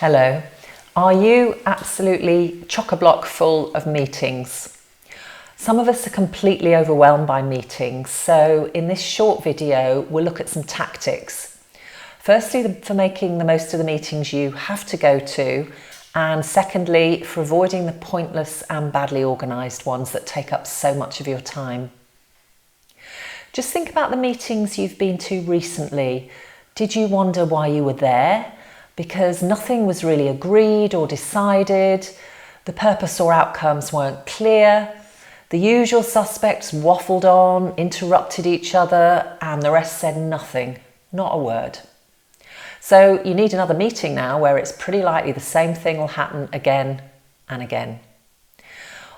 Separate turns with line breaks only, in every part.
Hello. Are you absolutely chock-a-block full of meetings? Some of us are completely overwhelmed by meetings, so in this short video we'll look at some tactics. Firstly, for making the most of the meetings you have to go to, and secondly, for avoiding the pointless and badly organised ones that take up so much of your time. Just think about the meetings you've been to recently. Did you wonder why you were there? Because nothing was really agreed or decided, the purpose or outcomes weren't clear, the usual suspects waffled on, interrupted each other, and the rest said nothing, not a word. So you need another meeting now where it's pretty likely the same thing will happen again and again.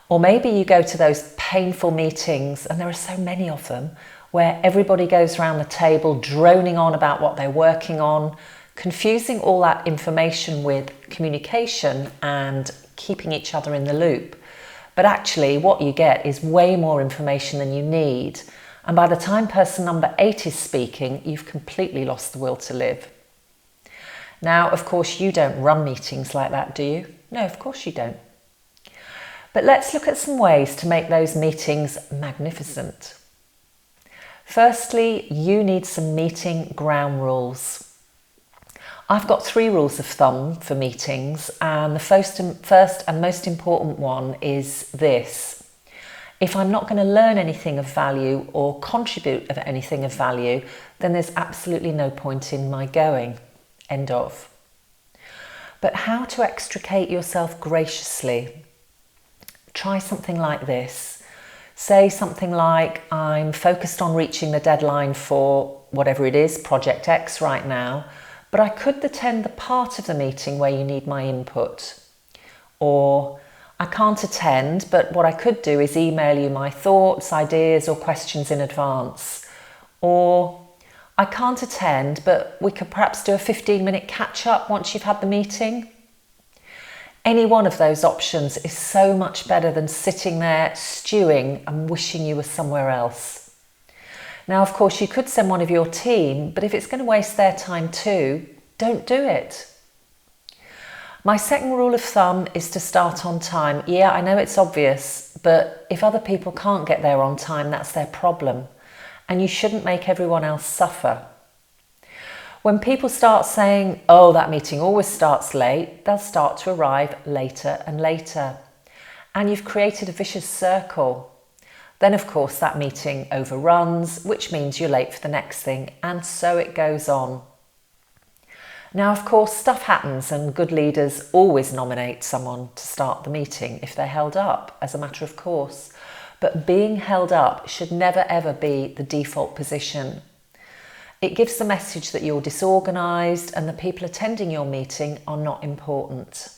Or maybe you go to those painful meetings, and there are so many of them, where everybody goes around the table droning on about what they're working on, confusing all that information with communication and keeping each other in the loop. But actually what you get is way more information than you need. And by the time person number 8 is speaking, you've completely lost the will to live. Now, of course, you don't run meetings like that, do you? No, of course you don't. But let's look at some ways to make those meetings magnificent. Firstly, you need some meeting ground rules. I've got 3 rules of thumb for meetings, and the first and most important one is this. If I'm not going to learn anything of value or contribute of anything of value, then there's absolutely no point in my going. End of. But how to extricate yourself graciously? Try something like this. Say something like, I'm focused on reaching the deadline for whatever it is, Project X right now, but I could attend the part of the meeting where you need my input. Or, I can't attend, but what I could do is email you my thoughts, ideas, or questions in advance. Or, I can't attend, but we could perhaps do a 15-minute catch-up once you've had the meeting. Any one of those options is so much better than sitting there stewing and wishing you were somewhere else. Now, of course, you could send one of your team, but if it's going to waste their time too, don't do it. My second rule of thumb is to start on time. Yeah, I know it's obvious, but if other people can't get there on time, that's their problem. And you shouldn't make everyone else suffer. When people start saying, oh, that meeting always starts late, they'll start to arrive later and later. And you've created a vicious circle. Then, of course, that meeting overruns, which means you're late for the next thing, and so it goes on. Now, of course, stuff happens, and good leaders always nominate someone to start the meeting if they're held up, as a matter of course. But being held up should never ever be the default position. It gives the message that you're disorganised and the people attending your meeting are not important.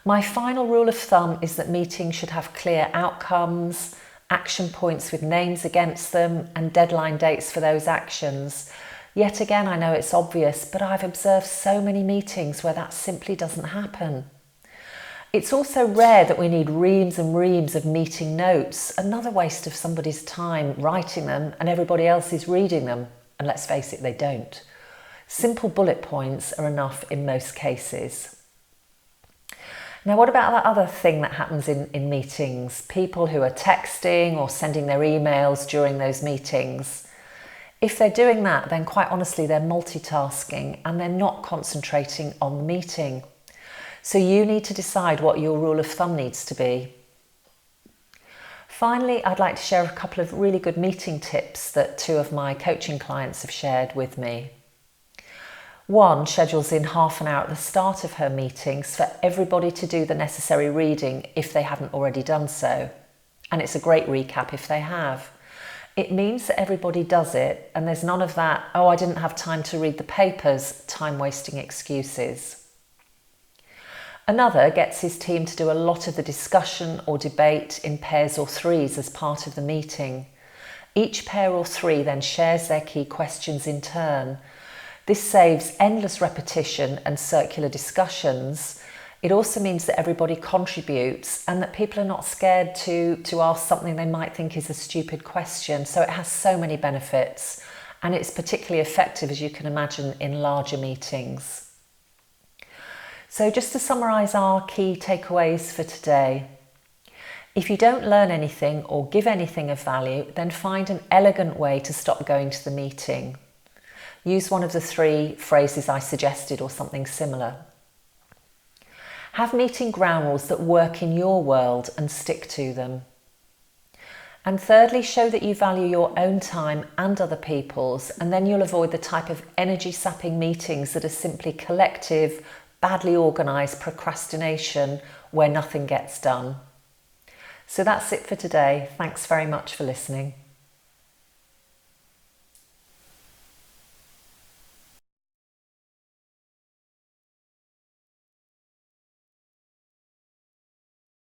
My final rule of thumb is that meetings should have clear outcomes, action points with names against them, and deadline dates for those actions. Yet again, I know it's obvious, but I've observed so many meetings where that simply doesn't happen. It's also rare that we need reams and reams of meeting notes, another waste of somebody's time writing them and everybody else is reading them. And let's face it, they don't. Simple bullet points are enough in most cases. Now, what about that other thing that happens in meetings? People who are texting or sending their emails during those meetings. If they're doing that, then quite honestly, they're multitasking and they're not concentrating on the meeting. So you need to decide what your rule of thumb needs to be. Finally, I'd like to share a couple of really good meeting tips that 2 of my coaching clients have shared with me. One schedules in half an hour at the start of her meetings for everybody to do the necessary reading if they haven't already done so. And it's a great recap if they have. It means that everybody does it and there's none of that, oh, I didn't have time to read the papers, time-wasting excuses. Another gets his team to do a lot of the discussion or debate in pairs or threes as part of the meeting. Each pair or 3 then shares their key questions in turn. This saves endless repetition and circular discussions. It also means that everybody contributes and that people are not scared to ask something they might think is a stupid question. So it has so many benefits, and it's particularly effective, as you can imagine, in larger meetings. So just to summarise our key takeaways for today. If you don't learn anything or give anything of value, then find an elegant way to stop going to the meeting. Use one of the 3 phrases I suggested or something similar. Have meeting ground rules that work in your world and stick to them. And thirdly, show that you value your own time and other people's, and then you'll avoid the type of energy-sapping meetings that are simply collective, badly organised procrastination where nothing gets done. So that's it for today. Thanks very much for listening.